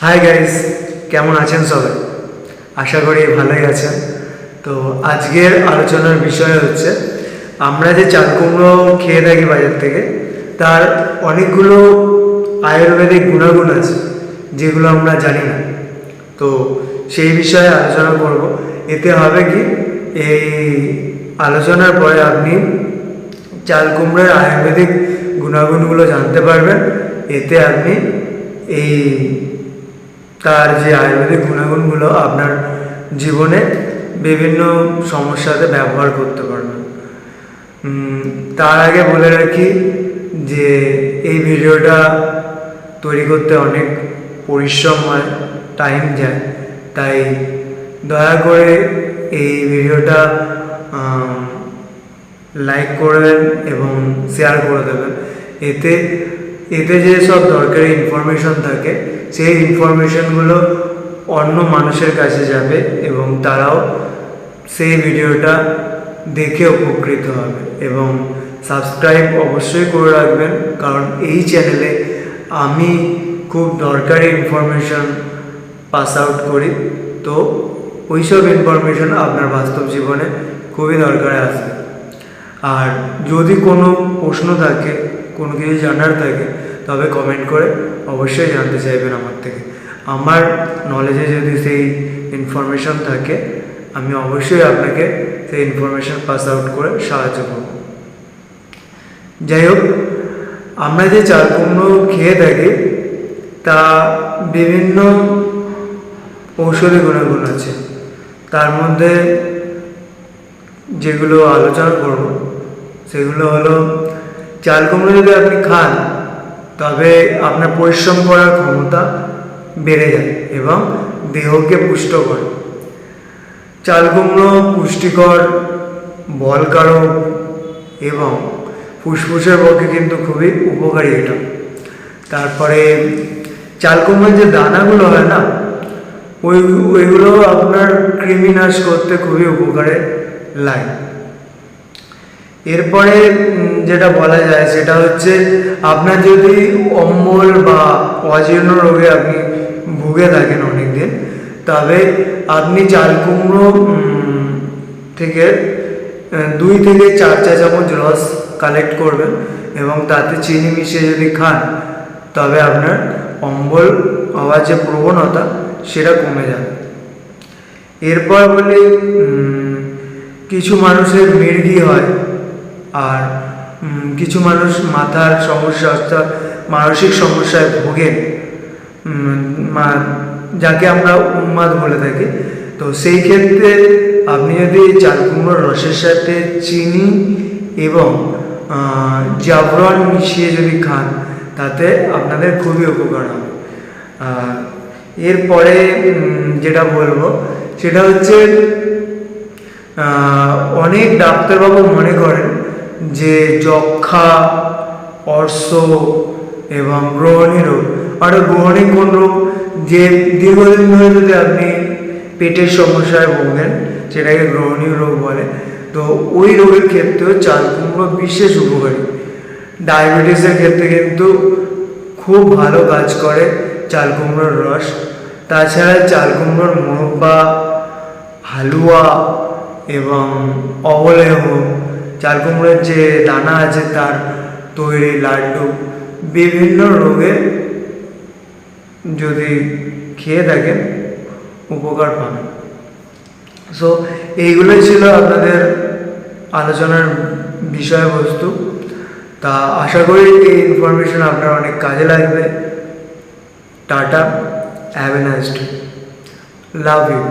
Hi guys, কেমন আছেন সবাই? আশা করি ভালোই আছেন। তো আজকের আলোচনার বিষয় হচ্ছে আমরা যে চাল কুমড়ো খেয়ে থাকি বাজার থেকে, তার অনেকগুলো আয়ুর্বেদিক গুণাগুণ আছে যেগুলো আমরা জানি না। তো সেই বিষয়ে আলোচনা করব। এতে হবে কি, এই আলোচনার পরে আপনি চাল কুমড়োর আয়ুর্বেদিক গুণাগুণগুলো জানতে পারবেন। এতে আপনি এই তার যে আয়ুর্বেদিক গুণাগুণগুলো আপনার জীবনে বিভিন্ন সমস্যাতে ব্যবহার করতে পারবেন। তার আগে বলে রাখি যে এই ভিডিওটা তৈরি করতে অনেক পরিশ্রম হয়, টাইম যায়, তাই দয়া করে এই ভিডিওটা লাইক করবেন এবং শেয়ার করে দেবেন। এতে এতে যে সব দরকারি ইনফরমেশন থাকে সেই ইনফরমেশনগুলো অন্য মানুষের কাছে যাবে এবং তারাও সেই ভিডিওটা দেখে উপকৃত হবে। এবং সাবস্ক্রাইব অবশ্যই করে রাখবেন, কারণ এই চ্যানেলে আমি খুব দরকারি ইনফরমেশন পাস আউট করি। তো ওইসব ইনফরমেশন আপনার বাস্তব জীবনে খুবই দরকারে আসে। আর যদি কোনো প্রশ্ন থাকে, কোনো কিছু জানার থাকে, তবে কমেন্ট করে অবশ্যই জানতে চাইবেন আমার থেকে। আমার নলেজে যদি সেই ইনফরমেশন থাকে, আমি অবশ্যই আপনাকে সেই ইনফরমেশন পাস আউট করে সাহায্য করব। যাই হোক, আমরা যে চাল কুমড়ো খেয়ে থাকি তা বিভিন্ন ঔষধি গুণাগুণ আছে। তার মধ্যে যেগুলো আলোচনা করব সেগুলো হলো, চাল কুমড়ো যদি আপনি খান তবে আপনার পরিশ্রম করার ক্ষমতা বেড়ে যায় এবং দেহকে পুষ্ট করে। চাল কুমড়ো পুষ্টিকর, বলকারক এবং ফুসফুসের পক্ষে কিন্তু খুবই উপকারী এটা। তারপরে চাল কুমড়োর যে দানাগুলো হয় না, ওইগুলো আপনার কৃমিনাশ করতে খুবই উপকারে লাগে। এরপরে যেটা বলা যায় সেটা হচ্ছে, আপনার যদি অম্বল বা অজীর্ণ রোগে আপনি ভুগে থাকেন অনেকদিন, তবে আপনি চাল কুমড়ো থেকে 2 থেকে 4 চা চামচ রস কালেক্ট করবেন এবং তাতে চিনি মিশিয়ে যদি খান, তবে আপনার অম্বল হওয়ার যে প্রবণতা সেটা কমে যাবে। এরপর বলি, কিছু মানুষের মির্গি হয়, আর কিছু মানুষ মাথার সমস্যা অর্থাৎ মানসিক সমস্যায় ভোগেন, যাকে আমরা উন্মাদ বলে থাকি। তো সেই ক্ষেত্রে আপনি যদি চাল কুমড়োর রসের সাথে চিনি এবং জাফরান মিশিয়ে যদি খান, তাতে আপনাদের খুবই উপকার হবে। এরপরে যেটা বলবো সেটা হচ্ছে, অনেক ডাক্তারবাবু মনে করেন যে যক্ষা, অর্শ এবং গ্রহণী রোগ, আর গ্রহণী কোন রোগ, যে দীর্ঘদিন ধরে যদি আপনি পেটের সমস্যায় ভোগেন সেটাকে গ্রহণী রোগ বলে। তো ওই রোগের ক্ষেত্রেও চাল কুমড়ো বিশেষ উপকারী। ডায়াবেটিসের ক্ষেত্রে কিন্তু খুব ভালো কাজ করে চাল কুমড়োর রস। তাছাড়া চাল কুমড়োর মুরব্বা, হালুয়া এবং অবলেহ, চাল কুমড়োর যে দানা আছে তার তৈরি লাড্ডু, বিভিন্ন রোগে যদি খেয়ে থাকেন উপকার পাবেন। সো এইগুলোই ছিল আপনাদের আলোচনার বিষয়বস্তু। তা আশা করি এই ইনফরমেশন আপনার অনেক কাজে লাগবে। Tata, have a nice day, love you.